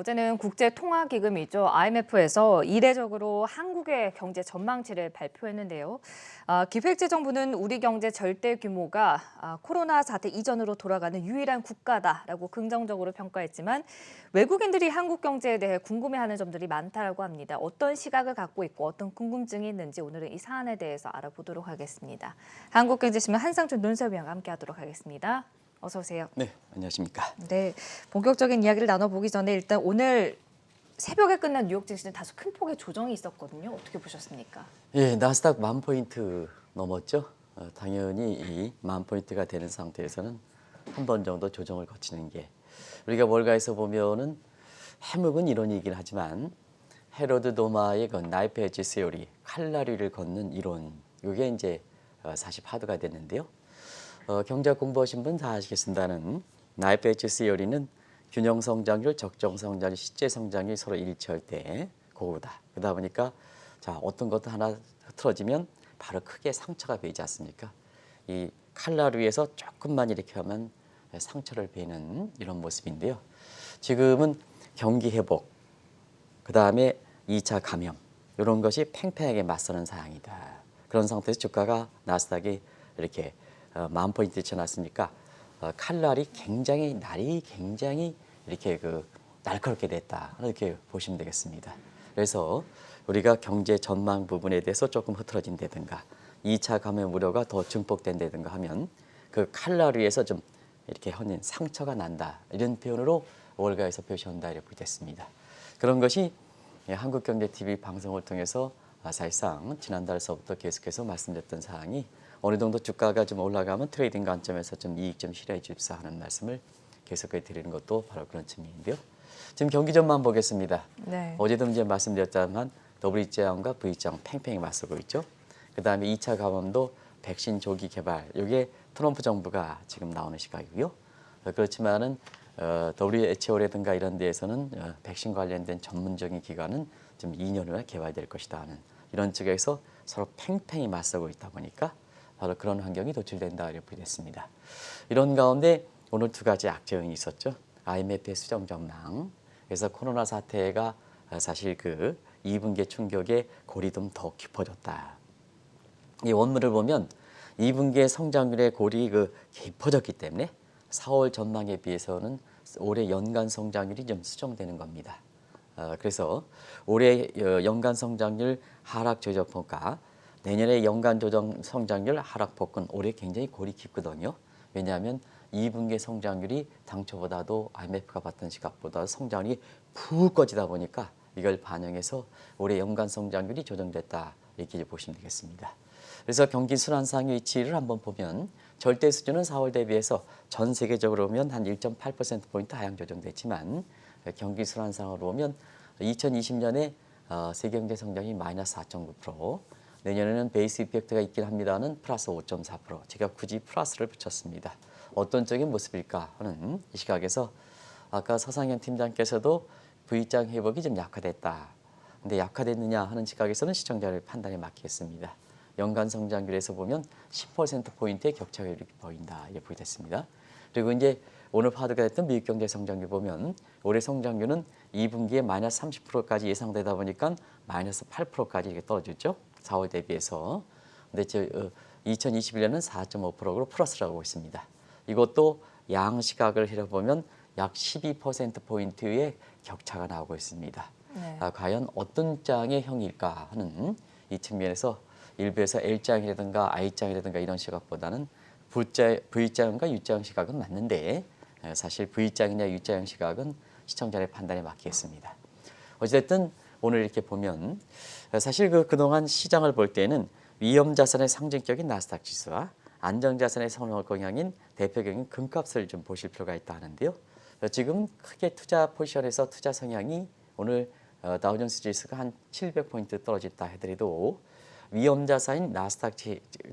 어제는 국제통화기금이죠. IMF에서 이례적으로 한국의 경제 전망치를 발표했는데요. 기획재정부는 우리 경제 절대 규모가 코로나 사태 이전으로 돌아가는 유일한 국가다라고 긍정적으로 평가했지만 외국인들이 한국 경제에 대해 궁금해하는 점들이 많다라고 합니다. 어떤 시각을 갖고 있고 어떤 궁금증이 있는지 오늘은 이 사안에 대해서 알아보도록 하겠습니다. 한국경제신문 한상준 논설위원과 함께하도록 하겠습니다. 어서 오세요. 네, 안녕하십니까. 네, 본격적인 이야기를 나눠보기 전에 일단 오늘 새벽에 끝난 뉴욕 증시는 다소 큰 폭의 조정이 있었거든요. 어떻게 보셨습니까? 예, 나스닥 10,000포인트 넘었죠. 당연히 이 10,000포인트가 되는 상태에서는 한 번 정도 조정을 거치는 게 우리가 월가에서 보면은 해묵은 이론이긴 하지만 헤로드 도마의 그 나이프 엣지 세오리, 칼날위를 걷는 이론, 이게 이제 사실 파도가 됐는데요. 경제학 공부하신 분 다 아시겠습니다는 나이프 엣지 세오리는 균형 성장률, 적정 성장률, 실제 성장이 서로 일치할 때 그거다. 그러다 보니까 자 어떤 것도 하나 흐트러지면 바로 크게 상처가 베이지 않습니까? 이 칼날 위에서 조금만 이렇게 하면 상처를 베는 이런 모습인데요. 지금은 경기 회복, 그 다음에 2차 감염 이런 것이 팽팽하게 맞서는 상황이다. 그런 상태에서 주가가 나스닥이 이렇게 10,000포인트 쳐놨으니까 칼날이 굉장히 날이 굉장히 이렇게 날카롭게 됐다 이렇게 보시면 되겠습니다. 그래서 우리가 경제 전망 부분에 대해서 조금 흐트러진다든가 2차 감염 우려가 더 증폭된다든가 하면 그 칼날 위에서 좀 이렇게 허는 상처가 난다 이런 표현으로 월가에서 표시한다 이렇게 됐습니다. 그런 것이 한국경제TV 방송을 통해서 사실상 지난달서부터 계속해서 말씀드렸던 사항이 어느 정도 주가가 좀 올라가면 트레이딩 관점에서 좀 이익 좀 실현해 주십사 하는 말씀을 계속해 드리는 것도 바로 그런 측면인데요. 지금 경기 전망 보겠습니다. 네. 어제도 이제 말씀드렸지만 WJ앙과 V장 팽팽히 맞서고 있죠. 그다음에 2차 감염도 백신 조기 개발, 이게 트럼프 정부가 지금 나오는 시각이고요. 그렇지만은 WHO라든가 이런 데에서는 백신 관련된 전문적인 기관은 좀 2년 후에 개발될 것이다 하는 이런 측에서 서로 팽팽히 맞서고 있다 보니까 바로 그런 환경이 도출된다 이렇게 됐습니다. 이런 가운데 오늘 두 가지 악재현이 있었죠. IMF의 수정 전망. 그래서 코로나 사태가 사실 2분기의 충격에 골이 좀 더 깊어졌다. 이 원문을 보면 2분기의 성장률의 골이 깊어졌기 때문에 4월 전망에 비해서는 올해 연간 성장률이 좀 수정되는 겁니다. 그래서 올해 연간 성장률 하락 조정폭과 내년에 연간 조정 성장률 하락폭은 올해 굉장히 골이 깊거든요. 왜냐하면 2분기 성장률이 당초보다도 IMF가 봤던 시각보다 성장률이 푹 꺼지다 보니까 이걸 반영해서 올해 연간 성장률이 조정됐다 이렇게 보시면 되겠습니다. 그래서 경기 순환상의 위치를 한번 보면 절대 수준은 4월 대비해서 전 세계적으로 보면 한 1.8%포인트 하향 조정됐지만 경기 순환상으로 보면 2020년에 세계 경제 성장이 마이너스 4.9%, 내년에는 베이스 이펙트가 있긴 합니다는 플러스 5.4%, 제가 굳이 플러스를 붙였습니다. 어떤 쪽인 모습일까 하는 이 시각에서 아까 서상현 팀장께서도 V장 회복이 좀 약화됐다. 근데 약화됐느냐 하는 시각에서는 시청자의 판단에 맡기겠습니다. 연간 성장률에서 보면 10%포인트의 격차가 이렇게 보인다. 이렇게 보이됐습니다. 그리고 이제 오늘 파도가 됐던 미국 경제 성장률 보면 올해 성장률은 2분기에 마이너스 30%까지 예상되다 보니까 마이너스 8%까지 이렇게 떨어졌죠. 4월 대비해서. 근데 2021년은 4.5%로 플러스라고 하고 있습니다. 이것도 양시각을 해보면 약 12%포인트의 격차가 나오고 있습니다. 네. 과연 어떤 장의 형일까 하는 이 측면에서 일부에서 L장이라든가 I장이라든가 이런 시각보다는 V장과 U장 시각은 맞는데 사실 V장이냐 U장 시각은 시청자의 판단에 맡기겠습니다. 어쨌든 오늘 이렇게 보면 사실 그동안 시장을 볼 때는 위험자산의 상징격인 나스닥 지수와 안정자산의 선호 경향인 대표격인 금값을 좀 보실 필요가 있다 하는데요. 지금 크게 투자 포지션에서 투자 성향이 오늘 다우존스 지수가 한 700포인트 떨어졌다 해더라도 위험자산인 나스닥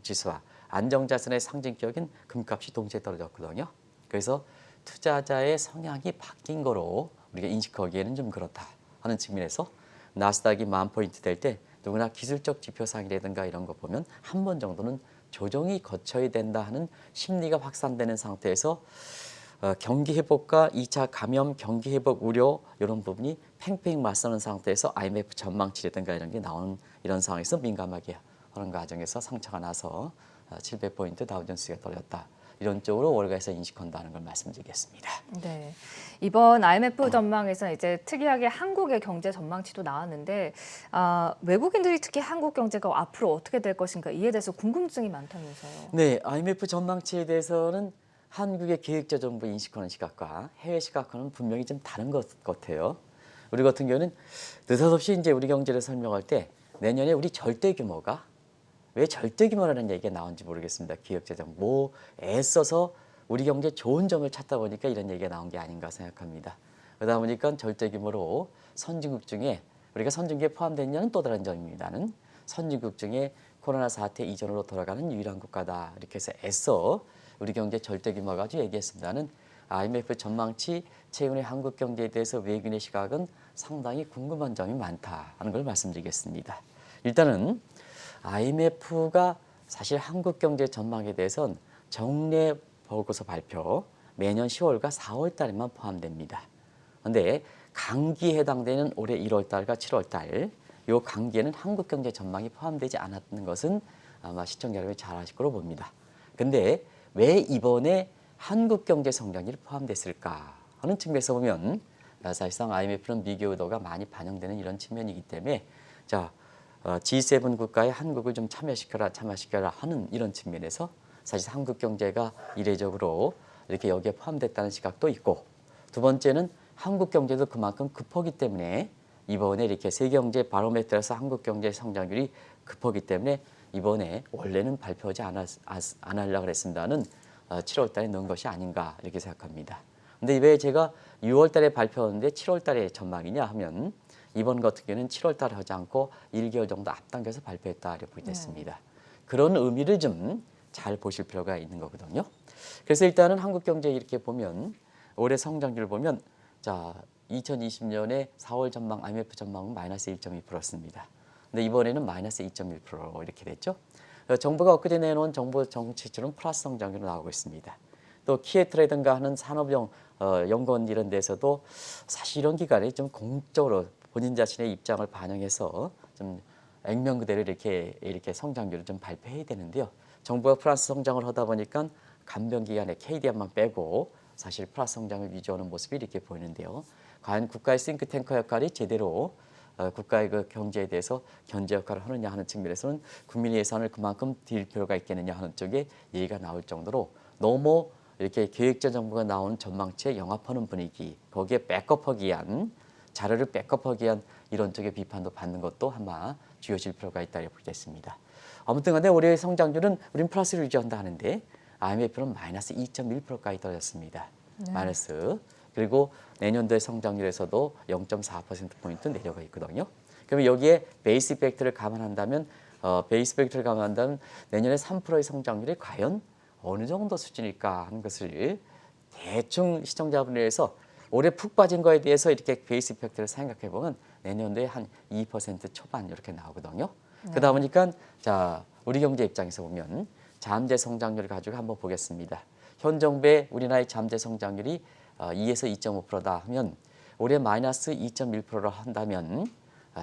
지수와 안정자산의 상징격인 금값이 동시에 떨어졌거든요. 그래서 투자자의 성향이 바뀐 거로 우리가 인식하기에는 좀 그렇다 하는 측면에서 나스닥이 10,000포인트 될 때 누구나 기술적 지표상이라든가 이런 거 보면 한 번 정도는 조정이 거쳐야 된다 하는 심리가 확산되는 상태에서 경기 회복과 2차 감염 경기 회복 우려 이런 부분이 팽팽히 맞서는 상태에서 IMF 전망치라든가 이런 게 나오는 이런 상황에서 민감하게 하는 과정에서 상처가 나서 700포인트 다우존스가 떨어졌다. 이런 쪽으로 월가에서 인식한다는 걸 말씀드리겠습니다. 네, 이번 IMF 전망에서 이제 특이하게 한국의 경제 전망치도 나왔는데 외국인들이 특히 한국 경제가 앞으로 어떻게 될 것인가 이에 대해서 궁금증이 많다면서요. 네, IMF 전망치에 대해서는 한국의 계획자정부 인식하는 시각과 해외 시각과는 분명히 좀 다른 것 같아요. 우리 같은 경우는 느닷없이 이제 우리 경제를 설명할 때 내년에 우리 절대 규모가 왜 절대 규모라는 얘기가 나온지 모르겠습니다. 기획재정 뭐 애써서 우리 경제 좋은 점을 찾다 보니까 이런 얘기가 나온 게 아닌가 생각합니다. 그러다 보니까 절대 규모로 선진국 중에 우리가 선진국에 포함됐냐는 또 다른 점입니다는 선진국 중에 코로나 사태 이전으로 돌아가는 유일한 국가다. 이렇게 해서 애써 우리 경제 절대 규모 가지고 얘기했습니다는 IMF 전망치 최근의 한국 경제에 대해서 외국인의 시각은 상당히 궁금한 점이 많다는 걸 말씀드리겠습니다. 일단은 IMF가 사실 한국 경제 전망에 대해서는 정례 보고서 발표 매년 10월과 4월 달에만 포함됩니다. 그런데 강기에 해당되는 올해 1월 달과 7월 달, 이 강기에는 한국 경제 전망이 포함되지 않았는 것은 아마 시청자 여러분이 잘 아실 거로 봅니다. 근데 왜 이번에 한국 경제 성장률이 포함됐을까 하는 측면에서 보면 사실상 IMF는 미교 의도가 많이 반영되는 이런 측면이기 때문에 자, G7 국가에 한국을 좀 참여시켜라 하는 이런 측면에서 사실 한국 경제가 이례적으로 이렇게 여기에 포함됐다는 시각도 있고, 두 번째는 한국 경제도 그만큼 급하기 때문에 이번에 이렇게 세계경제 바로메트라서 한국 경제 성장률이 급하기 때문에 이번에 원래는 발표하지 않으려고 그랬습니다는 7월 달에 넣은 것이 아닌가 이렇게 생각합니다. 근데 왜 제가 6월 달에 발표하는데 7월 달에 전망이냐 하면 이번 같은 경우는 7월 달에 하지 않고 1개월 정도 앞당겨서 발표했다 이렇게 됐습니다. 그런 의미를 좀 잘 보실 필요가 있는 거거든요. 그래서 일단은 한국 경제 이렇게 보면 올해 성장률을 보면 자 2020년에 4월 전망 IMF 전망은 마이너스 1.2%였습니다. 근데 이번에는 마이너스 2.1% 이렇게 됐죠. 정부가 엊그제 내놓은 정부 정책처럼 플러스 성장률로 나오고 있습니다. 또 키에트라든가 하는 연구원 이런 데서도 사실 이런 기간에 좀 공적으로 본인 자신의 입장을 반영해서 좀 액면 그대로 이렇게 성장률을 좀 발표해야 되는데요. 정부가 플러스 성장을 하다 보니까 간병 기간에 KDR만 빼고 사실 플러스 성장을 유지하는 모습이 이렇게 보이는데요. 과연 국가의 싱크탱크 역할이 제대로 국가의 그 경제에 대해서 견제 역할을 하느냐 하는 측면에서는 국민의 예산을 그만큼 딜 필요가 있겠느냐 하는 쪽에 얘기가 나올 정도로 너무 이렇게 계획자 정부가 나온 전망치에 영합하는 분위기, 거기에 백업하기 위한 자료를 백업하기 위한 이런 쪽의 비판도 받는 것도 아마 주의하실 필요가 있다 이렇게 보겠습니다. 아무튼 간에 올해의 성장률은 우린 플러스를 유지한다 하는데 IMF는 마이너스 2.1%까지 떨어졌습니다. 네. 마이너스. 그리고 내년도의 성장률에서도 0.4%포인트 내려가 있거든요. 그러면 여기에 베이스 이펙트를 감안한다면 내년에 3%의 성장률이 과연 어느 정도 수준일까 하는 것을 대충 시청자분들에서 올해 푹 빠진 거에 대해서 이렇게 베이스 이펙트를 생각해 보면 내년도에 한 2% 초반 이렇게 나오거든요. 네. 그러다 보니까 자 우리 경제 입장에서 보면 잠재 성장률을 가지고 한번 보겠습니다. 현 정부의 우리나라의 잠재 성장률이 2에서 2.5%다 하면 올해 마이너스 2.1%를 한다면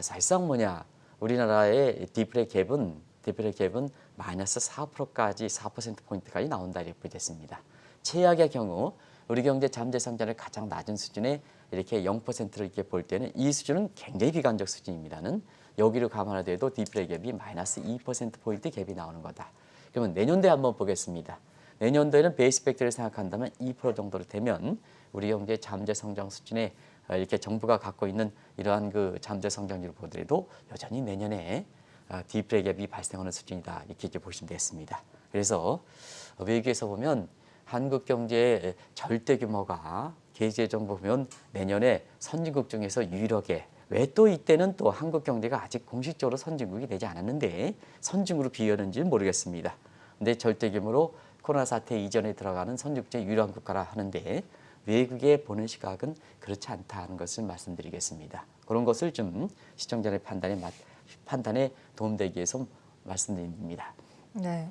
사실상 뭐냐 우리나라의 디플레 갭은 마이너스 4%까지 4%포인트까지 나온다 이렇게 됐습니다. 최악의 경우 우리 경제 잠재 성장률 가장 낮은 수준에 이렇게 0%를 이렇게 볼 때는 이 수준은 굉장히 비관적 수준입니다는 여기를 감안하더라도 디플레 갭이 마이너스 2%포인트 갭이 나오는 거다. 그러면 내년도에 한번 보겠습니다. 내년도에는 베이스 팩트를 생각한다면 2% 정도로 되면 우리 경제 잠재 성장 수준에 이렇게 정부가 갖고 있는 이러한 그 잠재 성장률을 보더라도 여전히 내년에 디플레 갭이 발생하는 수준이다 이렇게 보시면 되겠습니다. 그래서 외국에서 보면 한국 경제의 절대 규모가 계획재정 보면 내년에 선진국 중에서 유일하게 왜 또 이때는 또 한국 경제가 아직 공식적으로 선진국이 되지 않았는데 선진국으로 비교하는지는 모르겠습니다. 근데 절대 규모로 코로나 사태 이전에 들어가는 선진국 중에 유일한 국가라 하는데 외국에 보는 시각은 그렇지 않다는 것을 말씀드리겠습니다. 그런 것을 좀 시청자의 판단에 도움되기 위해서 말씀드립니다. 네.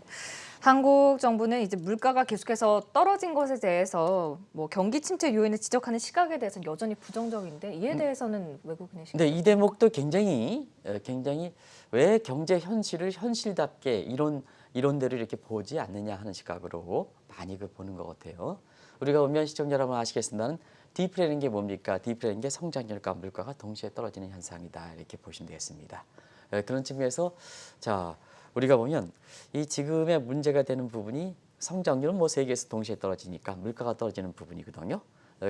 한국 정부는 이제 물가가 계속해서 떨어진 것에 대해서 뭐 경기 침체 요인을 지적하는 시각에 대해서는 여전히 부정적인데 이에 대해서는 외국인의 시각. 근데 이 대목도 굉장히 왜 경제 현실을 현실답게 이론대로 이렇게 보지 않느냐 하는 시각으로 많이 보는 것 같아요. 우리가 보면 시청자 여러분 아시겠습니다는 디플레라는 게 뭡니까? 디플레라는 게 성장률과 물가가 동시에 떨어지는 현상이다 이렇게 보시면 되겠습니다. 그런 측면에서 자 우리가 보면 이 지금의 문제가 되는 부분이 성장률은 뭐 세계에서 동시에 떨어지니까 물가가 떨어지는 부분이거든요.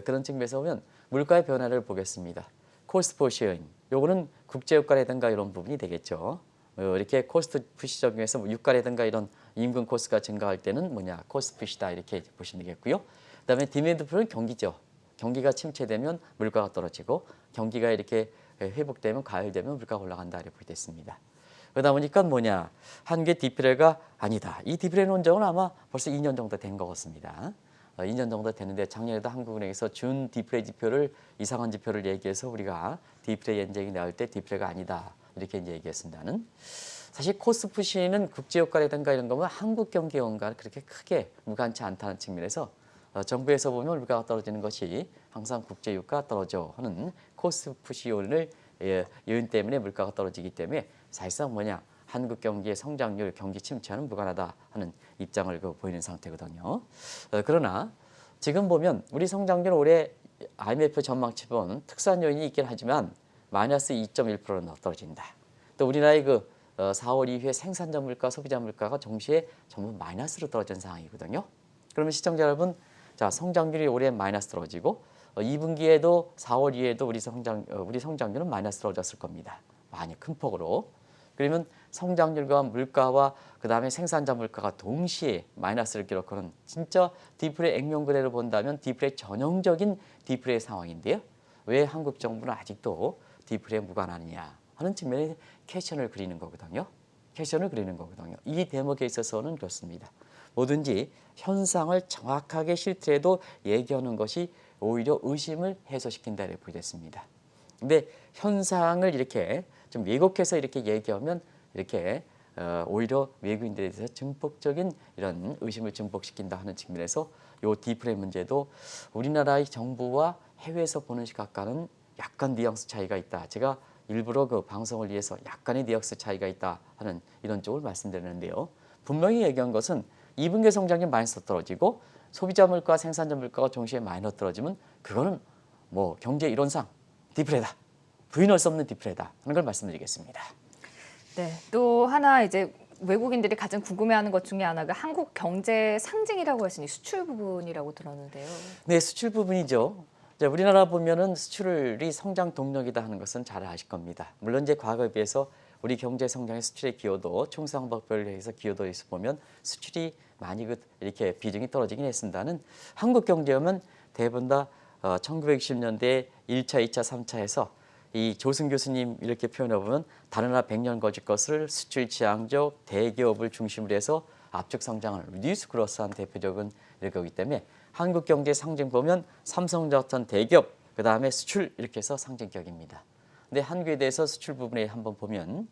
그런 측면에서 보면 물가의 변화를 보겠습니다. 코스트 푸시잉, 요거는 국제유가라든가 이런 부분이 되겠죠. 이렇게 코스트 푸시 적용해서 뭐 유가라든가 이런 임금 코스트가 증가할 때는 뭐냐 코스트 푸시다 이렇게 보시면 되겠고요. 그다음에 디맨드 풀은 경기죠. 경기가 침체되면 물가가 떨어지고 경기가 이렇게 회복되면 가열되면 물가가 올라간다 이렇게 볼 때 있습니다. 그러다 보니까 뭐냐 한국의 디플레가 아니다. 이 디플레 논정은 아마 벌써 2년 정도 된 것 같습니다. 2년 정도 되는데 작년에도 한국은행에서 준 디플레 지표를 이상한 지표를 얘기해서 우리가 디플레 연쟁이 나올 때 디플레가 아니다 이렇게 이제 얘기했습니다는 사실 코스트 푸시는 국제유가라든가 이런 거면 한국 경기와는 그렇게 크게 무관치 않다는 측면에서 정부에서 보면 물가가 떨어지는 것이 항상 국제유가 떨어져 하는 코스트 푸시 요인을 요인 때문에 물가가 떨어지기 때문에 사실상 뭐냐 한국 경기의 성장률, 경기 침체와는 무관하다 하는 입장을 보이는 상태거든요. 그러나 지금 보면 우리 성장률 올해 IMF 전망치 보면 특수한 요인이 있긴 하지만 마이너스 2.1%는 떨어진다. 또 우리나라의 4월 이후에 생산자 물가, 소비자 물가가 동시에 전부 마이너스로 떨어진 상황이거든요. 그러면 시청자 여러분, 자 성장률이 올해 마이너스 떨어지고 2분기에도 4월 이후에도 우리 성장률은 마이너스 떨어졌을 겁니다. 많이 큰 폭으로. 그러면 성장률과 물가와 그다음에 생산자 물가가 동시에 마이너스를 기록하는 진짜 디플레 액면 그래를 본다면 디플레 전형적인 디플레 상황인데요. 왜 한국 정부는 아직도 디플레에 무관하느냐 하는 측면에 퀘션을 그리는 거거든요. 퀘션을 그리는 거거든요. 이 대목에 있어서는 그렇습니다. 뭐든지 현상을 정확하게 실제로 얘기하는 것이 오히려 의심을 해소시킨다 이렇게 보겠습니다. 근데 현상을 이렇게 좀 왜곡해서 이렇게 얘기하면 이렇게 오히려 외국인들에 대해서 증폭적인 이런 의심을 증폭시킨다 하는 측면에서 이 디플레 문제도 우리나라의 정부와 해외에서 보는 시각과는 약간 뉘앙스 차이가 있다. 제가 일부러 그 방송을 위해서 약간의 뉘앙스 차이가 있다 하는 이런 쪽을 말씀드리는데요. 분명히 얘기한 것은 2분기 성장률 마이너스 떨어지고 소비자 물가, 생산자 물가가 동시에 마이너스 떨어지면 그거는 뭐 경제 이론상 디플레다. 부인할 수 없는 디플레다 하는 걸 말씀드리겠습니다. 네, 또 하나 이제 외국인들이 가장 궁금해하는 것 중에 하나가 한국 경제 상징이라고 하시니 수출 부분이라고 들었는데요. 네, 수출 부분이죠. 이제 우리나라 보면은 수출이 성장 동력이다 하는 것은 잘 아실 겁니다. 물론 이제 과거에 비해서 우리 경제 성장의 수출의 기여도 총상법별로 해서 기여도에서 보면 수출이 많이 이렇게 비중이 떨어지긴 했습니다는 한국 경제하면 대부분 다 1960년대 1차, 2차, 3차에서 이 조승 교수님 이렇게 표현해 보면 다른 나라 100년 거짓 것을 수출 지향적 대기업을 중심으로 해서 압축 성장을 리듀스 그로스한 대표적인 거기 때문에 한국 경제 상징 보면 삼성전자 대기업 그다음에 수출 이렇게 해서 상징격입니다. 근데 한국에 대해서 수출 부분에 한번 보면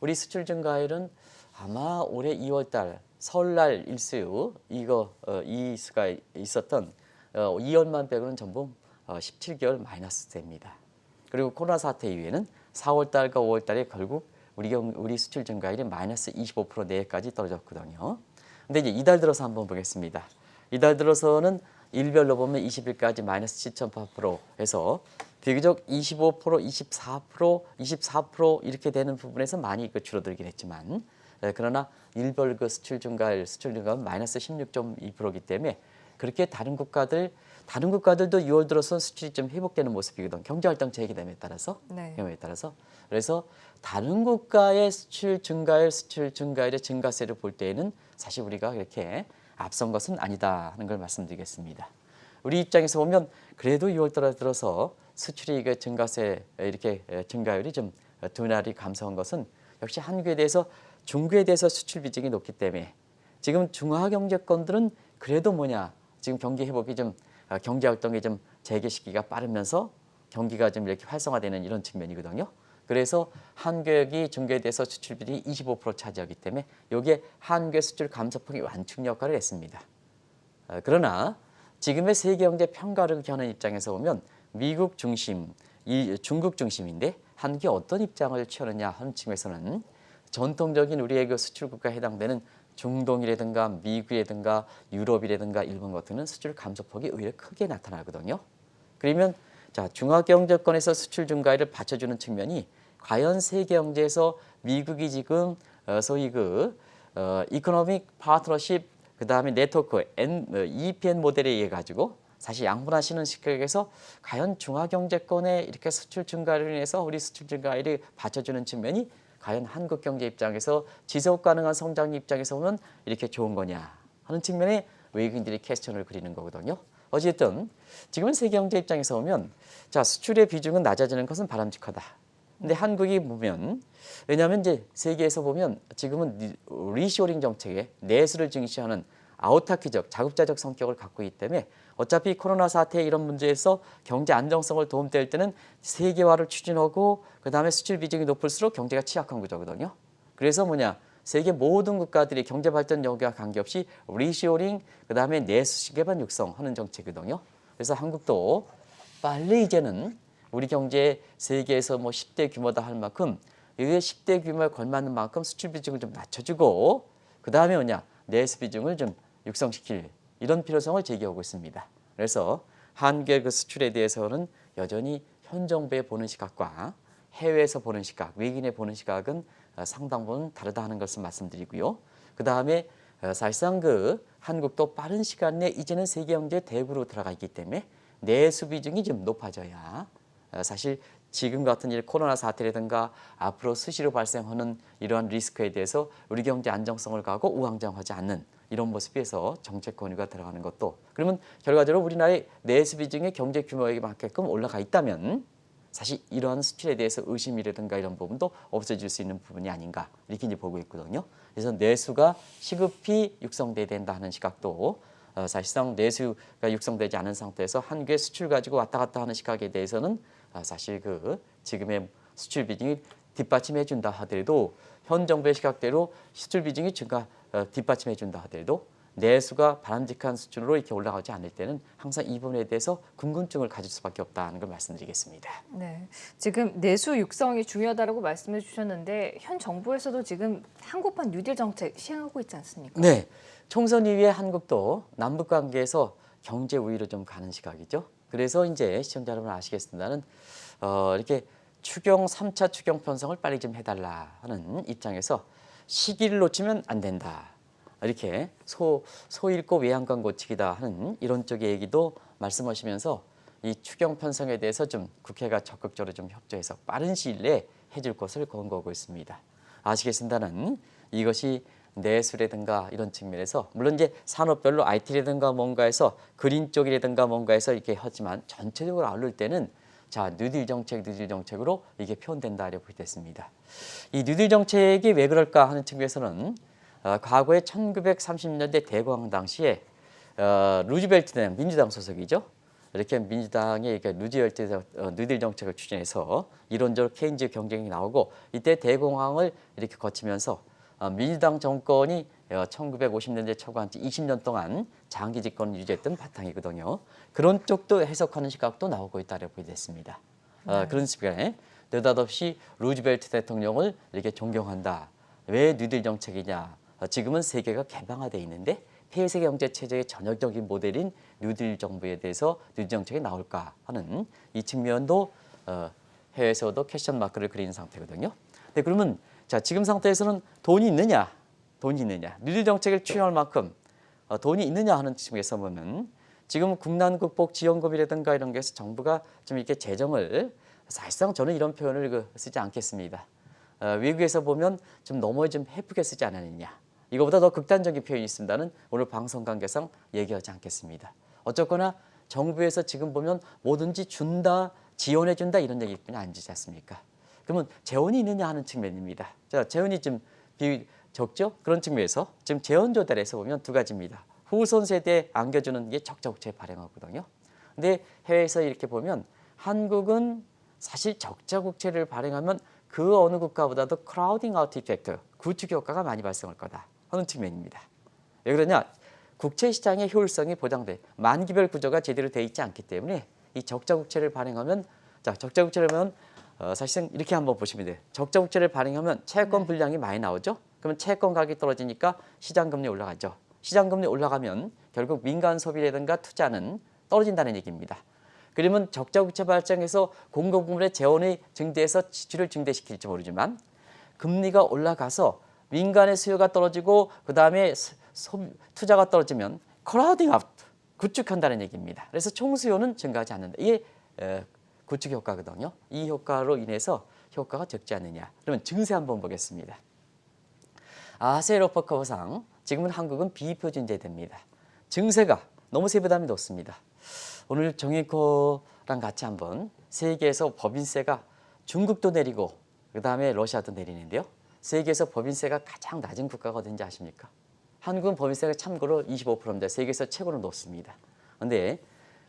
우리 수출 증가율은 아마 올해 2월 달 설날 일수 이 수가 있었던 2월만 빼고는 전부 17개월 마이너스 됩니다. 그리고 코로나 사태 이후에는 4월 달과 5월 달에 결국 우리 수출 증가율이 마이너스 25% 내외까지 떨어졌거든요. 근데 이제 이달 들어서 한번 보겠습니다. 이달 들어서는 일별로 보면 20일까지 마이너스 7.8%에서 비교적 25%, 24%, 24% 이렇게 되는 부분에서 많이 줄어들긴 했지만 그러나 일별 수출 증가율은 마이너스 16.2%이기 때문에 그렇게 다른 국가들도 6월 들어서 수출이 좀 회복되는 모습이거든. 경제활동 재개됨에 따라서. 네. 따라서. 그래서 다른 국가의 수출 증가율의 증가세를 볼 때에는 사실 우리가 그렇게 앞선 것은 아니다 하는 걸 말씀드리겠습니다. 우리 입장에서 보면 그래도 6월 들어서 수출이 증가세 이렇게 증가율이 좀 둔화를 감소한 것은 역시 한국에 대해서 중국에 대해서 수출 비중이 높기 때문에 지금 중화 경제권들은 그래도 지금 경기 회복이 좀 경제 활동이 좀 재개시기가 빠르면서 경기가 좀 이렇게 활성화되는 이런 측면이거든요. 그래서 한국이 중국에 대해서 수출 비중이 25% 차지하기 때문에 이게 한국의 수출 감소폭의 완충 역할을 했습니다. 그러나 지금의 세계 경제 평가를 하는 입장에서 보면 미국 중심, 중국 중심인데 한국이 어떤 입장을 취하느냐 하는 측면에서는 전통적인 우리의 그 수출 국가에 해당되는 중동이라든가 미국이라든가 유럽이라든가 일본 같은 수출 감소폭이 오히려 크게 나타나거든요. 그러면 자, 중화경제권에서 수출 증가율을 받쳐주는 측면이 과연 세계 경제에서 미국이 지금 소위 이코노믹 파트너십 그다음에 네트워크 EPN 모델에 의해 가지고 사실 양분하시는 시각에서 과연 중화경제권의 이렇게 수출 증가를 인해서 우리 수출 증가율을 받쳐주는 측면이 과연 한국 경제 입장에서 지속 가능한 성장 입장에서 보면 이렇게 좋은 거냐 하는 측면에 외국인들이 퀘스천을 그리는 거거든요. 어쨌든 지금은 세계 경제 입장에서 보면 자, 수출의 비중은 낮아지는 것은 바람직하다. 근데 한국이 보면 왜냐하면 이제 세계에서 보면 지금은 리쇼링 정책에 내수를 중시하는 아우타키적 자급자족 성격을 갖고 있기 때문에 어차피 코로나 사태 이런 문제에서 경제 안정성을 도움될 때는 세계화를 추진하고 그다음에 수출 비중이 높을수록 경제가 취약한 구조거든요. 그래서 뭐냐 세계 모든 국가들이 경제 발전 여부와 관계없이 리쇼링 그다음에 내수 기반 육성하는 정책이거든요. 그래서 한국도 빨리 이제는 우리 경제 세계에서 뭐 10대 규모다 할 만큼 이게 10대 규모에 걸맞는 만큼 수출 비중을 좀 낮춰주고 그다음에 뭐냐 내수 비중을 좀 육성시킬 이런 필요성을 제기하고 있습니다. 그래서 한국의 그 수출에 대해서는 여전히 현 정부의 보는 시각과 해외에서 보는 시각, 외국인의 보는 시각은 상당 부분 다르다 하는 것을 말씀드리고요. 그다음에 사실상 한국도 빠른 시간 내에 이제는 세계 경제 대구로 들어가 있기 때문에 내수 비중이 좀 높아져야 사실 지금 같은 코로나 사태라든가 앞으로 수시로 발생하는 이러한 리스크에 대해서 우리 경제 안정성을 가고 우왕좌왕하지 않는 이런 모습에서 정책 권유가 들어가는 것도 그러면 결과적으로 우리나라의 내수 비중의 경제 규모에 맞게끔 올라가 있다면 사실 이러한 수출에 대해서 의심이라든가 이런 부분도 없어질 수 있는 부분이 아닌가 이렇게 이제 보고 있거든요. 그래서 내수가 시급히 육성돼야 된다 하는 시각도 사실상 내수가 육성되지 않은 상태에서 한국의 수출 가지고 왔다 갔다 하는 시각에 대해서는 사실 지금의 수출 비중이 뒷받침해 준다 하더라도 현 정부의 시각대로 수출 비중이 증가 뒷받침해 준다 하더라도 내수가 바람직한 수준으로 이렇게 올라가지 않을 때는 항상 이 부분에 대해서 궁금증을 가질 수밖에 없다는 걸 말씀드리겠습니다. 네, 지금 내수 육성이 중요하다고 말씀해 주셨는데 현 정부에서도 지금 한국판 뉴딜 정책 시행하고 있지 않습니까? 네, 총선 이후에 한국도 남북 관계에서 경제 우위로 좀 가는 시각이죠. 그래서 이제 시청자 여러분 아시겠습니다는 이렇게 3차 추경 편성을 빨리 좀 해달라 하는 입장에서 시기를 놓치면 안 된다. 이렇게 소잃고 외양간 고치기다 하는 이런 쪽의 얘기도 말씀하시면서 이 추경 편성에 대해서 좀 국회가 적극적으로 좀 협조해서 빠른 시일 내에 해줄 것을 권고하고 있습니다. 아시겠습니다는 이것이 내수라든가 이런 측면에서 물론 이제 산업별로 IT라든가 뭔가에서 그린 쪽이라든가 뭔가에서 이렇게 하지만 전체적으로 아울릴 때는 자 뉴딜 정책으로 이게 표현된다라고 됐습니다. 이 뉴딜 정책이 왜 그럴까 하는 측면에서는 과거에 1930년대 대공황 당시에 루즈벨트는 민주당 소속이죠. 이렇게 민주당이 뉴딜 정책을 추진해서 이론적으로 케인즈 경쟁이 나오고 이때 대공황을 이렇게 거치면서 민주당 정권이 1950년대 초반 20년 동안 장기 집권을 유지했던 바탕이거든요. 그런 쪽도 해석하는 시각도 나오고 있다고 됐습니다. 그런 시간에 느닷없이 루즈벨트 대통령을 이렇게 존경한다. 왜 뉴딜 정책이냐? 지금은 세계가 개방화되어 있는데 폐쇄 경제 체제의 전형적인 모델인 뉴딜 정부에 대해서 뉴딜 정책이 나올까 하는 이 측면도 해외에서도 퀘스천 마크를 그리는 상태거든요. 네, 그러면 자 지금 상태에서는 돈이 있느냐? 뉴딜 정책을 추진할 만큼 돈이 있느냐 하는 측면에서 보면 지금 국난 극복 지원금이라든가 이런 게서 정부가 좀 이렇게 재정을 사실상 저는 이런 표현을 쓰지 않겠습니다. 외국에서 보면 좀 너무 좀 해프게 쓰지 않았느냐. 이거보다 더 극단적인 표현이 있습니다는 오늘 방송 관계상 얘기하지 않겠습니다. 어쨌거나 정부에서 지금 보면 뭐든지 준다, 지원해준다 이런 얘기뿐이 아니지 않습니까? 그러면 재원이 있느냐 하는 측면입니다. 자, 재원이 좀 적죠? 그런 측면에서 지금 재원 조달에서 보면 두 가지입니다. 후손 세대에 안겨주는 게 적자국채 발행하거든요. 근데 해외에서 이렇게 보면 한국은 사실 적자국채를 발행하면 그 어느 국가보다도 크라우딩 아웃 이펙트, 구축 효과가 많이 발생할 거다 하는 측면입니다. 왜 그러냐? 국채 시장의 효율성이 보장돼 만기별 구조가 제대로 돼 있지 않기 때문에 이 적자 국채를 발행하면 적자 국채를 하면 사실상 이렇게 한번 보시면 돼요. 적자 국채를 발행하면 채권 분량이 많이 나오죠. 그러면 채권 가격이 떨어지니까 시장 금리 올라가죠. 시장 금리 올라가면 결국 민간 소비라든가 투자는 떨어진다는 얘기입니다. 그러면 적자 국채 발생해서 공급 부분의 재원이 증대해서 지출을 증대시킬지 모르지만 금리가 올라가서 민간의 수요가 떨어지고 그다음에 투자가 떨어지면 크라우딩 아웃, 구축한다는 얘기입니다. 그래서 총수요는 증가하지 않는다. 이게 구축 효과거든요. 이 효과로 인해서 효과가 적지 않느냐. 그러면 증세 한번 보겠습니다. 아세 로퍼 커브상 지금은 한국은 비표준제됩니다. 증세가 너무 세부담이 높습니다. 오늘 정의코랑 같이 한번 세계에서 법인세가 중국도 내리고 그다음에 러시아도 내리는데요. 세계에서 법인세가 가장 낮은 국가가 어딘지 아십니까? 한국은 법인세가 참고로 25%인데 세계에서 최고로 높습니다. 그런데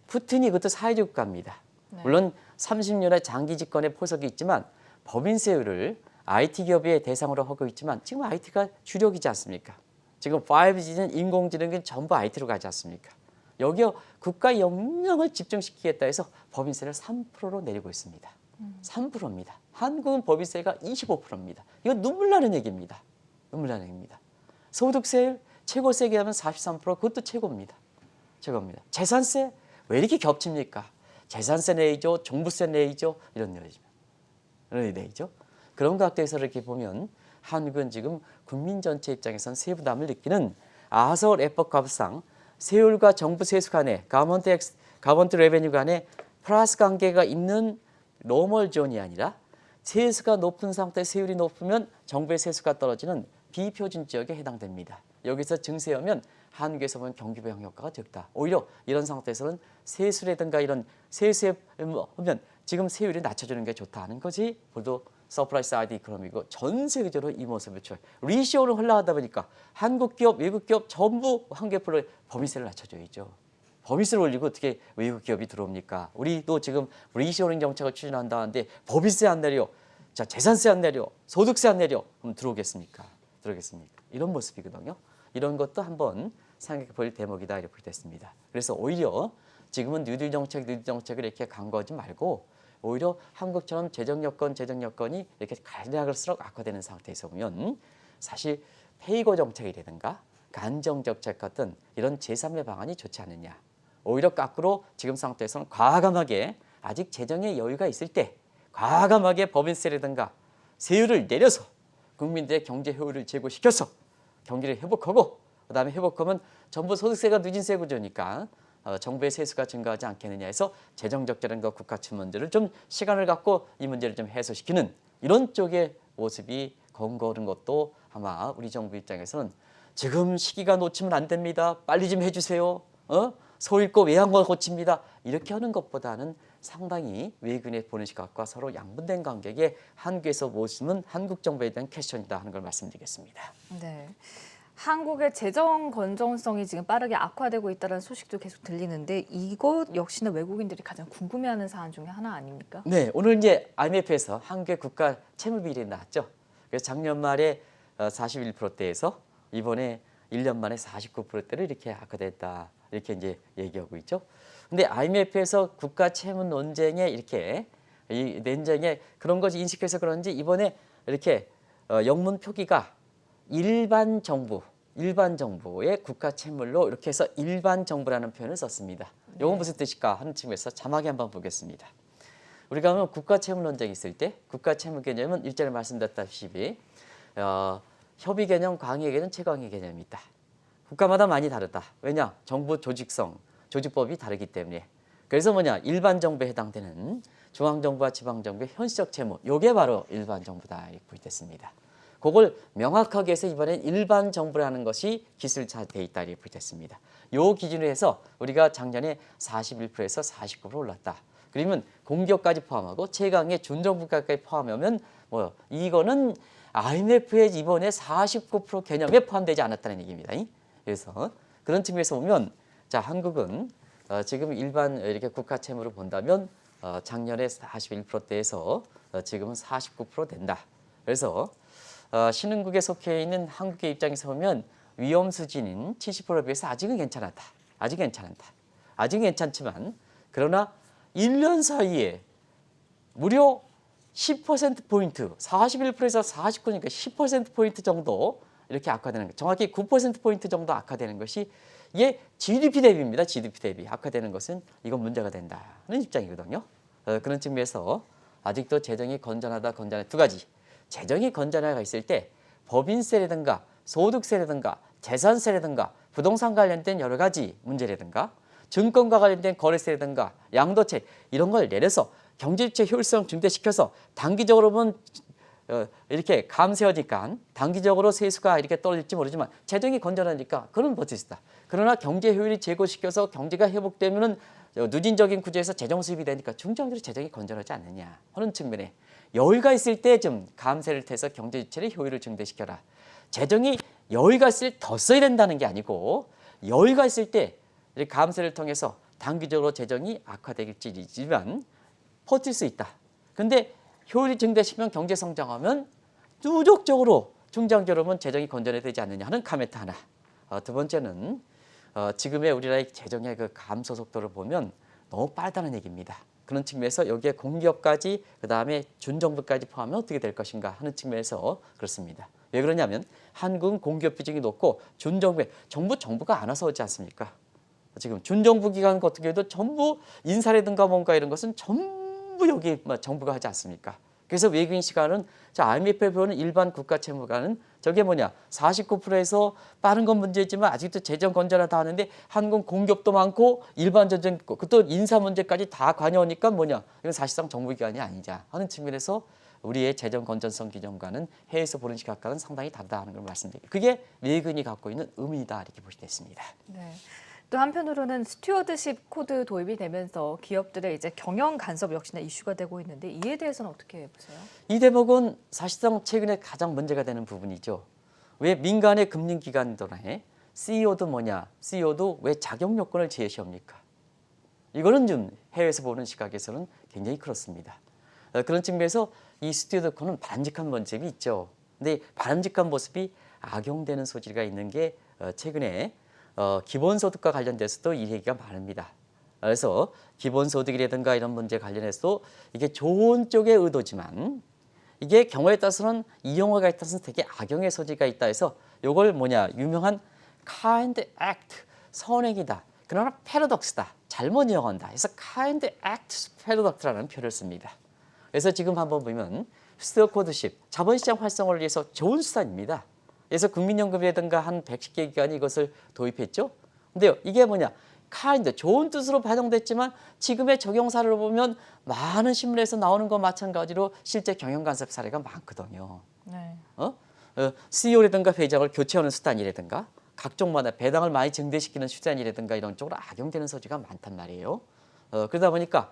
푸틴이 그것도 사회주의 국가입니다. 물론 30년의 장기 집권의 포석이 있지만 법인세율을 IT 기업의 대상으로 하고 있지만 지금 IT가 주력이지 않습니까? 지금 5G는 인공지능은 전부 IT로 가지 않습니까? 여기에 국가 역량을 집중시키겠다 해서 법인세를 3%로 내리고 있습니다. 3%입니다. 한국은 법인세가 25%입니다. 이건 눈물 나는 얘기입니다. 눈물 나는 얘기입니다. 소득세율 최고 세게 하면 43%, 그것도 최고입니다. 최고입니다. 재산세 왜 이렇게 겹칩니까? 재산세 내이죠, 종부세 내이죠, 이런 내이죠. 그런 각도에서 이렇게 보면 한국은 지금 국민 전체 입장에선 세부담을 느끼는 아서 래퍼 값상 세율과 정부 세수 간에 가먼트 레베뉴 간에 플러스 관계가 있는 노멀 존이 아니라 세수가 높은 상태, 세율이 높으면 정부의 세수가 떨어지는 비표준 지역에 해당됩니다. 여기서 증세하면 한국에서 보면 경기부양 효과가 적다. 오히려 이런 상태에서는 세수라든가 이런 세수에 보면 지금 세율이 낮춰주는 게 좋다는 것이 모두 서프라이즈 사이드 이코노미고 전 세계적으로 이 모습을 보여요. 리시오를 흘러가다 보니까 한국 기업, 외국 기업 전부 한국으로 법인세를 낮춰줘야죠. 법인세를 올리고 어떻게 외국 기업이 들어옵니까? 우리도 지금 리시오링 정책을 추진한다는데 법인세 안 내려, 자 재산세 안 내려, 소득세 안 내려, 그럼 들어오겠습니까? 이런 모습이거든요. 이런 것도 한번 생각해 볼 대목이다 이렇게 됐습니다. 그래서 오히려 지금은 뉴딜 정책을 이렇게 강구하지 말고 오히려 한국처럼 재정 여건이 이렇게 갈수록 악화되는 상태에서 보면 사실 페이고 정책이라든가 간정 정책 같은 이런 제3의 방안이 좋지 않느냐. 오히려 거꾸로 지금 상태에서는 과감하게 아직 재정의 여유가 있을 때 과감하게 법인세라든가 세율을 내려서 국민들의 경제 효율을 제고시켜서 경기를 회복하고 그다음에 회복하면 정부 소득세가 누진세 구조니까 정부의 세수가 증가하지 않겠느냐 해서 재정 적절한과 국가치 문제를 좀 시간을 갖고 이 문제를 좀 해소시키는 이런 쪽의 모습이 건거는 것도 아마 우리 정부 입장에서는 지금 시기가 놓치면 안 됩니다. 빨리 좀 해주세요. 소잃고 외양권 고칩니다. 이렇게 하는 것보다는 상당히 외국인의 보는 시각과 서로 양분된 관계에 한국에서 모시는 한국 정부에 대한 퀘스천이다 하는 걸 말씀드리겠습니다. 네. 한국의 재정 건전성이 지금 빠르게 악화되고 있다는 소식도 계속 들리는데 이것 역시나 외국인들이 가장 궁금해하는 사안 중에 하나 아닙니까? 네, 오늘 이제 IMF에서 한국의 국가 채무 비율이 나왔죠. 그래서 작년 말에 41%대에서 이번에 1년 만에 49%대로 이렇게 악화됐다. 이렇게 이제 얘기하고 있죠. 근데 IMF에서 국가 채무 논쟁에 이렇게 이 논쟁에 그런 것이 인식해서 그런지 이번에 이렇게 영문 표기가 일반 정부의 국가 채물로 이렇게 해서 일반 정부라는 표현을 썼습니다. 이건 무슨 뜻일까 하는 측면에서 자막에 한번 보겠습니다. 우리가 하면 국가 채무 논쟁이 있을 때 국가 채무 개념은 일전에 말씀드렸다시피 협의 개념, 광의 개념, 채광의 개념이 있다. 국가마다 많이 다르다. 왜냐? 정부 조직성, 조직법이 다르기 때문에. 그래서 뭐냐? 일반 정부에 해당되는 중앙정부와 지방정부의 현실적 채무, 이게 바로 일반 정부다 이렇게 됐습니다. 그걸 명확하게 해서 이번엔 일반 정부라는 것이 기술화되어 있다 이렇게 됐습니다. 이 기준으로 해서 우리가 작년에 41%에서 49% 올랐다. 그러면 공기업까지 포함하고 최강의 준정부까지 포함하면 뭐 이거는 IMF의 이번에 49% 개념에 포함되지 않았다는 얘기입니다. 그래서 그런 측면에서 보면 자 한국은 지금 일반 이렇게 국가 채무를 본다면 작년에 41%대에서 지금은 49% 된다. 그래서 신흥국에 속해 있는 한국의 입장에서 보면 위험 수준인 70%에 비해서 아직은 괜찮았다. 아직 괜찮다. 아직 괜찮지만 그러나 1년 사이에 무려 10%포인트, 41%에서 49니까 10%포인트 정도 이렇게 악화되는 것, 정확히 9%포인트 정도 악화되는 것이 이게 GDP 대비입니다. GDP 대비 악화되는 것은 이건 문제가 된다는 입장이거든요. 그런 측면에서 아직도 재정이 건전하다, 건전하다 두 가지. 재정이 건전하가 있을 때 법인세라든가 소득세라든가 재산세라든가 부동산 관련된 여러 가지 문제라든가 증권과 관련된 거래세라든가 양도세 이런 걸 내려서 경제주체 효율성 증대시켜서 단기적으로 보면 이렇게 감세하니까 단기적으로 세수가 이렇게 떨어질지 모르지만 재정이 건전하니까 그런 버틸 수 있다. 그러나 경제 효율이 제고시켜서 경제가 회복되면은 누진적인 구조에서 재정 수입이 되니까 중장기로 재정이 건전하지 않느냐 하는 측면에 여유가 있을 때 좀 감세를 해서 경제 주체의 효율을 증대시켜라. 재정이 여유가 있을 때 더 써야 된다는 게 아니고 여유가 있을 때 감세를 통해서 단기적으로 재정이 악화되겠지만 버틸 수 있다. 근데 효율이 증대시키면 경제 성장하면 누적적으로 중장기로 보면 재정이 건전해야 되지 않느냐 하는 카멘트 하나. 두 번째는 지금의 우리나라의 재정의 그 감소 속도를 보면 너무 빠르다는 얘기입니다. 그런 측면에서 여기에 공기업까지 그다음에 준정부까지 포함하면 어떻게 될 것인가 하는 측면에서 그렇습니다. 왜 그러냐면 한국은 공기업 비중이 높고 준정부에 정부가 알아서 오지 않습니까? 지금 준정부 기관 같은 경우도 전부 인사라든가 뭔가 이런 것은 전부 여기 정부가 하지 않습니까? 그래서 외국인 시간은 IMF에 보는 일반 국가 채무가는 저게 뭐냐 49%에서 빠른 건 문제지만 아직도 재정 건전하다 하는데 한국 공기업도 많고 일반 재정 있고 또 인사 문제까지 다 관여하니까 뭐냐 이건 사실상 정부 기관이 아니냐 하는 측면에서 우리의 재정 건전성 기준과는 해외에서 보는 시각과는 상당히 다르다는 걸 말씀드립니다. 그게 외국인이 갖고 있는 의미다 이렇게 보시겠습니다. 네. 또 한편으로는 스튜어드십 코드 도입이 되면서 기업들의 이제 경영 간섭 역시나 이슈가 되고 있는데 이에 대해서는 어떻게 보세요? 이 대목은 사실상 최근에 가장 문제가 되는 부분이죠. 왜 민간의 금융기관들의 CEO도 뭐냐? CEO도 왜 자격 요건을 제시합니까? 이거는 좀 해외에서 보는 시각에서는 굉장히 그렇습니다. 그런 측면에서 이 스튜어드 코는 바람직한 모습이 있죠. 근데 바람직한 모습이 악용되는 소지가 있는 게 최근에 기본소득과 관련돼서도 이 얘기가 많습니다. 그래서 기본소득이라든가 이런 문제 관련해서 이게 좋은 쪽의 의도지만 이게 경우에 따라서는 이용어가 있다서는 되게 악용의 소지가 있다 해서 이걸 뭐냐 유명한 kind act 선행이다. 그러나 paradox다. 잘못 이용한다. 그래서 kind act paradox라는 표현을 씁니다. 그래서 지금 한번 보면 스튜어드십 자본시장 활성화를 위해서 좋은 수단입니다. 그래서 국민연금이라든가 한 110개 기관이 이것을 도입했죠. 근데요, 이게 뭐냐? 카인드, 좋은 뜻으로 반영됐지만 지금의 적용 사례를 보면 많은 신문에서 나오는 것 마찬가지로 실제 경영 간섭 사례가 많거든요. 네. CEO라든가 회장을 교체하는 수단이라든가 각종마다 배당을 많이 증대시키는 수단이라든가 이런 쪽으로 악용되는 소지가 많단 말이에요. 그러다 보니까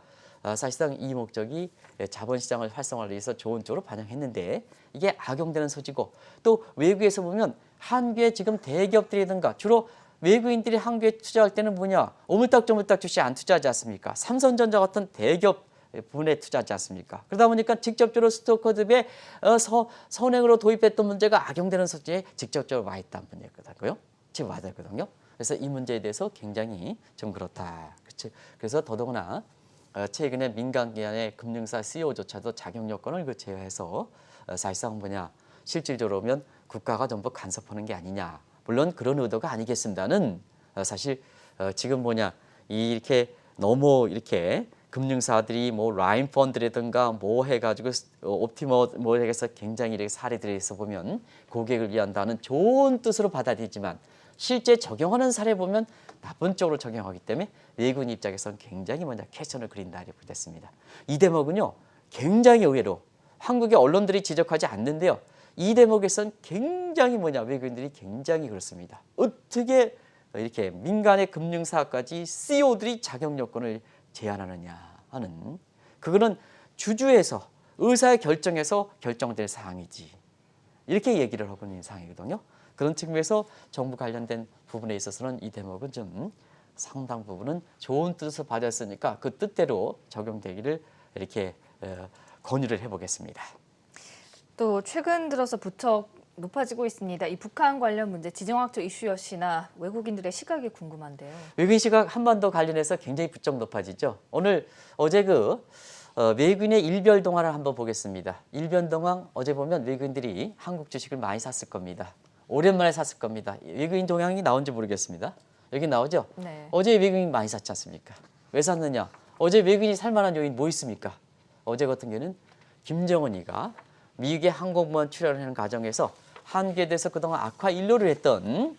사실상 이 목적이 자본시장을 활성화하기 위해서 좋은 쪽으로 반영했는데 이게 악용되는 소지고 또 외국에서 보면 한국의 지금 대기업들이든가 주로 외국인들이 한국에 투자할 때는 뭐냐 오물딱저물딱 주식 안 투자하지 않습니까? 삼성전자 같은 대기업 분에 투자하지 않습니까? 그러다 보니까 직접적으로 스토커드에 선행으로 도입했던 문제가 악용되는 소지에 직접적으로 와 있다는 문제거든요. 지금 와 있거든요. 그래서 이 문제에 대해서 굉장히 좀 그렇다. 그래서 더더구나 최근에 민간기관의 금융사 CEO조차도 자격 요건을 제외해서 사실상 뭐냐 실질적으로 보면 국가가 전부 간섭하는 게 아니냐. 물론 그런 의도가 아니겠습니다는 사실 지금 뭐냐 이렇게 너무 이렇게 금융사들이 뭐 라인 펀드라든가 뭐 해가지고 옵티머 뭐 해서 굉장히 이렇게 사례들에 있어 보면 고객을 위한다는 좋은 뜻으로 받아들이지만 실제 적용하는 사례 보면 나쁜 쪽으로 적용하기 때문에 외국인 입장에서는 굉장히 먼저 퀘스천을 그린다 이렇게 됐습니다. 이 대목은요 굉장히 의외로 한국의 언론들이 지적하지 않는데요. 이 대목에서는 굉장히 외국인들이 굉장히 그렇습니다. 어떻게 이렇게 민간의 금융사까지 CEO들이 자격 요건을 제한하느냐 하는 그거는 주주에서 의사의 결정에서 결정될 사항이지 이렇게 얘기를 하고 있는 상황이거든요. 그런 측면에서 정부 관련된 부분에 있어서는 이 대목은 좀 상당 부분은 좋은 뜻을 받았으니까 그 뜻대로 적용되기를 이렇게 권유를 해보겠습니다. 또 최근 들어서 부쩍 높아지고 있습니다. 이 북한 관련 문제, 지정학적 이슈였으나 외국인들의 시각이 궁금한데요. 외국인 시각 한반도 관련해서 굉장히 부쩍 높아지죠. 어제 외국인의 일별 동화를 한번 보겠습니다. 일별 동화 어제 보면 외국인들이 한국 주식을 많이 샀을 겁니다. 오랜만에 샀을 겁니다. 외국인 동향이 나온지 모르겠습니다. 여기 나오죠? 네. 어제 외국인 많이 샀지 않습니까? 왜 샀느냐? 어제 외국인이 살 만한 요인 뭐 있습니까? 어제 같은 경우는 김정은이가 미국의 항공모함 출연을 하는 과정에서 한국에 대해서 그동안 악화 일로를 했던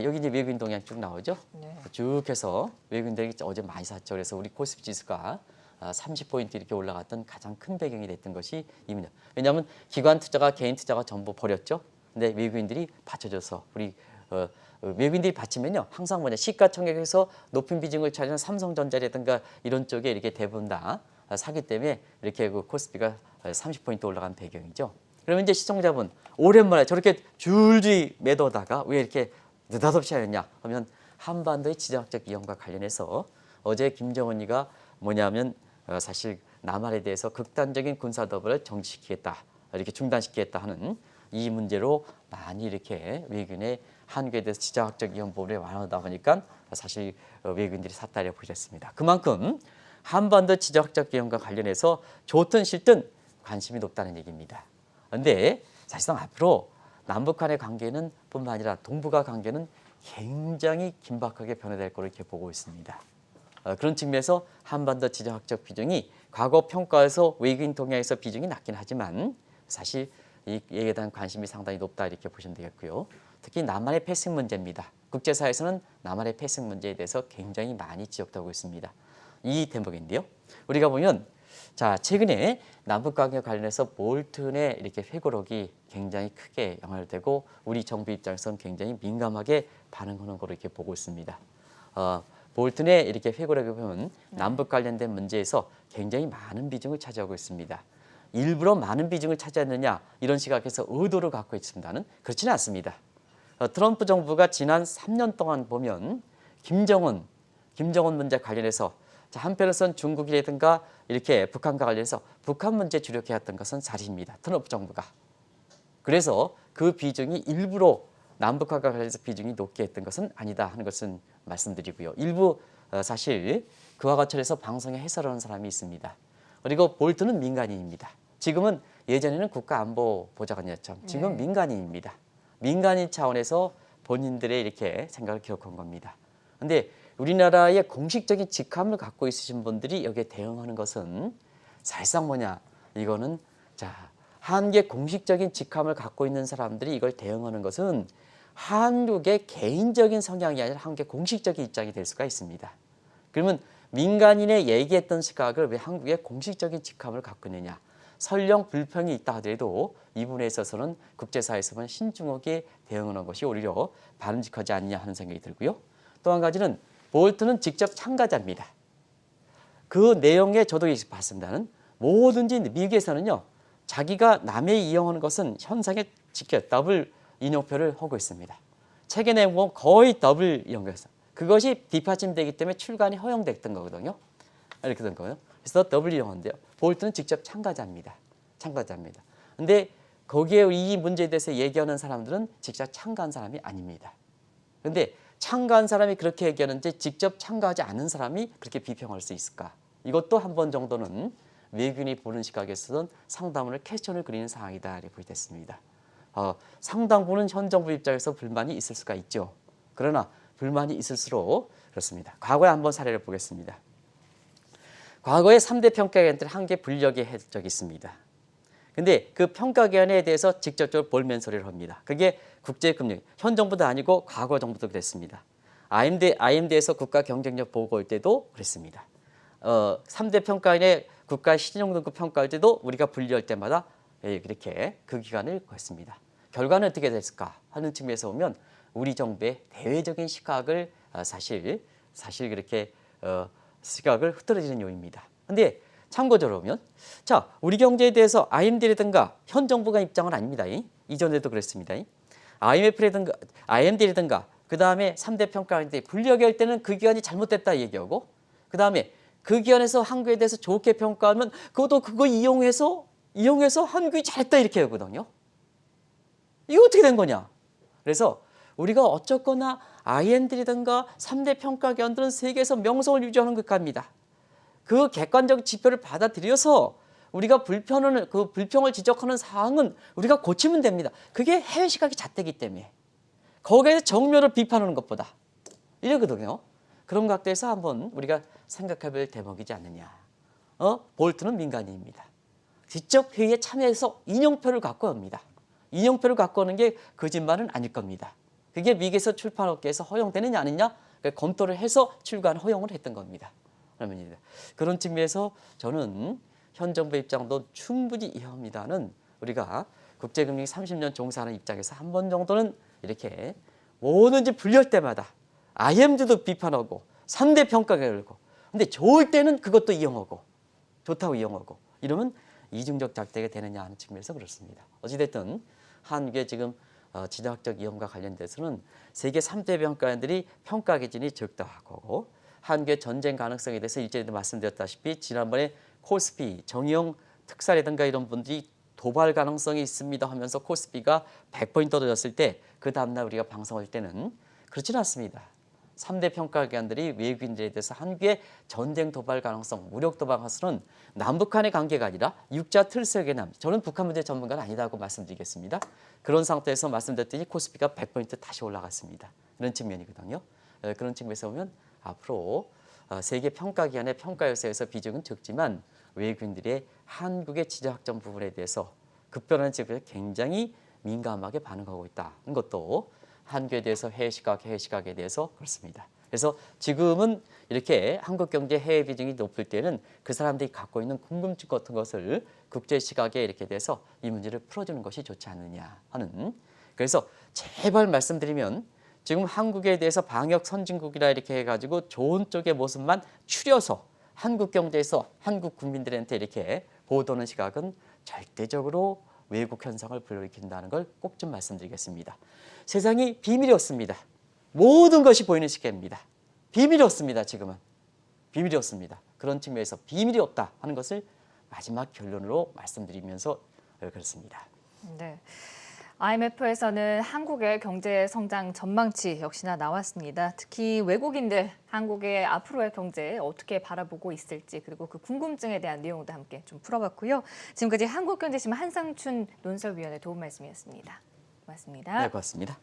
여기 이제 외국인 동향 쭉 나오죠? 네. 쭉 해서 외국인들이 어제 많이 샀죠. 그래서 우리 코스피 지수가 30포인트 이렇게 올라갔던 가장 큰 배경이 됐던 것이 이 문제. 왜냐하면 기관 투자가 개인 투자가 전부 버렸죠. 근데 외국인들이 받쳐줘서 우리 외국인들이 받치면요 항상 시가총액에서 높은 비중을 차지하는 삼성전자라든가 이런 쪽에 이렇게 대부분 다 사기 때문에 이렇게 그 코스피가 30포인트 올라간 배경이죠. 그러면 이제 시청자분 오랜만에 저렇게 줄줄이 매도하다가 왜 이렇게 느닷없이 하였냐 하면 한반도의 지정학적 위험과 관련해서 어제 김정은이가 뭐냐면 사실 남한에 대해서 극단적인 군사 도발을 정지시키겠다 이렇게 중단시키겠다 하는 이 문제로 많이 이렇게 외국인의 한국에 대해서 지정학적 위험 보호를 완화하다 보니까 사실 외국인들이 샀다고 보셨습니다. 그만큼 한반도 지정학적 위험과 관련해서 좋든 싫든 관심이 높다는 얘기입니다. 그런데 사실상 앞으로 남북 간의 관계는 뿐만 아니라 동북아 관계는 굉장히 긴박하게 변화될 거로 이렇게 보고 있습니다. 그런 측면에서 한반도 지정학적 비중이 과거 평가에서 외국인 동향에서 비중이 낮긴 하지만 사실 이에 대한 관심이 상당히 높다 이렇게 보시면 되겠고요. 특히 남한의 패싱 문제입니다. 국제사회에서는 남한의 패싱 문제에 대해서 굉장히 많이 지적되고 있습니다. 이 대목인데요. 우리가 보면 자 최근에 남북 관계 관련해서 볼튼의 이렇게 회고록이 굉장히 크게 연결되고 우리 정부 입장에서는 굉장히 민감하게 반응하는 걸로 이렇게 보고 있습니다. 볼튼의 이렇게 회고록을 보면 남북 관련된 문제에서 굉장히 많은 비중을 차지하고 있습니다. 일부러 많은 비중을 차지했느냐 이런 시각에서 의도를 갖고 있습니다는 그렇지는 않습니다. 트럼프 정부가 지난 3년 동안 보면 김정은 문제 관련해서 한편으로선 중국이라든가 이렇게 북한과 관련해서 북한 문제 주력해왔던 것은 사실입니다. 트럼프 정부가. 그래서 그 비중이 일부러 남북과 관련해서 비중이 높게 했던 것은 아니다 하는 것은 말씀드리고요. 일부 사실 그와 관련해서 방송에 해설하는 사람이 있습니다. 그리고 볼튼은 민간인입니다. 지금은 예전에는 국가안보보좌관이었죠. 지금 네. 민간인입니다. 민간인 차원에서 본인들의 이렇게 생각을 기록한 겁니다. 그런데 우리나라의 공식적인 직함을 갖고 있으신 분들이 여기에 대응하는 것은 사실상 이거는 한국의 공식적인 직함을 갖고 있는 사람들이 이걸 대응하는 것은 한국의 개인적인 성향이 아니라 한국의 공식적인 입장이 될 수가 있습니다. 그러면 민간인의 얘기했던 시각을 왜 한국의 공식적인 직함을 갖고 있느냐. 설령 불평이 있다 하더라도 이 부분에 있어서는 국제사회에서는 신중하게 대응하는 것이 오히려 바람직하지 않냐 하는 생각이 들고요. 또 한 가지는 볼튼은 직접 참가자입니다. 그 내용에 저도 봤습니다는 뭐든지 미국에서는요. 자기가 남의 이용하는 것은 현상에 지켜 더블 인용표를 하고 있습니다. 책의 내용은 거의 더블 인용표였어요. 그것이 뒷받침되기 때문에 출간이 허용됐던 거거든요. 이렇게 된 거예요. 그래서 더블 인용한데요. 볼튼은 직접 참가자입니다. 근데 거기에 이 문제에 대해서 얘기하는 사람들은 직접 참가한 사람이 아닙니다. 그런데 참가한 사람이 그렇게 얘기하는데 직접 참가하지 않은 사람이 그렇게 비평할 수 있을까? 이것도 한 번 정도는 외국인이 보는 시각에서는 상당히 퀘스천을 그리는 상황이다 이렇게 보겠습니다. 상당 부분 현 정부 입장에서 불만이 있을 수가 있죠. 그러나 불만이 있을수록 그렇습니다. 과거에 한번 사례를 보겠습니다. 과거에 3대 평가기관들 한 개 분력이 한 적이 있습니다. 근데 그 평가기관에 대해서 직접적으로 볼멘 소리를 합니다. 그게 국제금융, 현 정부도 아니고 과거 정부도 그랬습니다. IMD에서 국가 경쟁력 보고할 때도 그랬습니다. 3대 평가기관의 국가 신용등급 평가할 때도 우리가 분류할 때마다 이렇게 그 기간을 거했습니다. 결과는 어떻게 됐을까 하는 측면에서 보면 우리 정부의 대외적인 시각을 사실 그렇게 시각을 흐트러지는 요인입니다. 그런데 참고적으로 보면 우리 경제에 대해서 IMD라든가 현 정부가 입장은 아닙니다. 이전에도 그랬습니다. IMF라든가 IMD라든가 그다음에 3대 평가인데 불리하게 때는 그 기관이 잘못됐다 얘기하고 그다음에 그 기관에서 한국에 대해서 좋게 평가하면 그거 이용해서 한국이 잘했다 이렇게 하거든요. 이거 어떻게 된 거냐? 그래서 우리가 어쨌거나 IMD라든가 3대 평가기관들은 세계에서 명성을 유지하는 국가입니다. 그 객관적 지표를 받아들여서 우리가 불평을 지적하는 사항은 우리가 고치면 됩니다. 그게 해외 시각이 잣대기 때문에 거기에서 정면을 비판하는 것보다 이러거든요. 그런 각도에서 한번 우리가 생각해볼 대목이지 않느냐. 볼트는 민간인입니다. 직접 회의에 참여해서 인용표를 갖고 옵니다. 인용표를 갖고 오는 게 거짓말은 아닐 겁니다. 그게 미국에서 출판업계에서 허용되느냐 아니냐 검토를 해서 출간 허용을 했던 겁니다. 그런 측면에서 저는 현 정부의 입장도 충분히 이해합니다는 우리가 국제금융 30년 종사하는 입장에서 한 번 정도는 이렇게 뭐든지 불리할 때마다 IMD도 비판하고 3대 평가가 열고 근데 좋을 때는 그것도 이용하고 좋다고 이용하고 이러면 이중적 작대가 되느냐 하는 측면에서 그렇습니다. 어찌됐든 한국의 지금 지정학적 위험과 관련돼서는 세계 3대 평가인들이 평가 기준이 적다고 한국의 전쟁 가능성에 대해서 일전에도 말씀드렸다시피 지난번에 코스피, 정의용 특사라든가 이런 분들이 도발 가능성이 있습니다 하면서 코스피가 100포인트 떨어졌을 때 그 다음날 우리가 방송할 때는 그렇지는 않습니다. 3대 평가기관들이 외국인들에 대해서 한국의 전쟁 도발 가능성, 무력 도발 가능성은 남북한의 관계가 아니라 육자 틀 속에 저는 북한 문제 전문가는 아니다고 말씀드리겠습니다. 그런 상태에서 말씀드렸더니 코스피가 100포인트 다시 올라갔습니다. 그런 측면이거든요. 그런 측면에서 보면 앞으로 세계 평가기관의 평가 요소에서 비중은 적지만 외국인들의 한국의 지정학적 부분에 대해서 급변하는 지역에서 굉장히 민감하게 반응하고 있다는 것도 한국에 대해서 해외 시각에 대해서 그렇습니다. 그래서 지금은 이렇게 한국 경제 해외 비중이 높을 때는 그 사람들이 갖고 있는 궁금증 같은 것을 국제 시각에 이렇게 돼서 이 문제를 풀어주는 것이 좋지 않느냐 하는 그래서 제발 말씀드리면 지금 한국에 대해서 방역 선진국이라 이렇게 해가지고 좋은 쪽의 모습만 추려서 한국 경제에서 한국 국민들한테 이렇게 보도하는 시각은 절대적으로 외국 현상을 불러일으킨다는 걸 꼭 좀 말씀드리겠습니다. 세상이 비밀이 없습니다. 모든 것이 보이는 시계입니다. 비밀이 없습니다. 지금은. 비밀이 없습니다. 그런 측면에서 비밀이 없다 하는 것을 마지막 결론으로 말씀드리면서 그렇습니다. 네. IMF에서는 한국의 경제 성장 전망치 역시나 나왔습니다. 특히 외국인들 한국의 앞으로의 경제 어떻게 바라보고 있을지 그리고 그 궁금증에 대한 내용도 함께 좀 풀어봤고요. 지금까지 한국경제신문 한상춘 논설위원의 도움 말씀이었습니다. 고맙습니다. 네, 고맙습니다.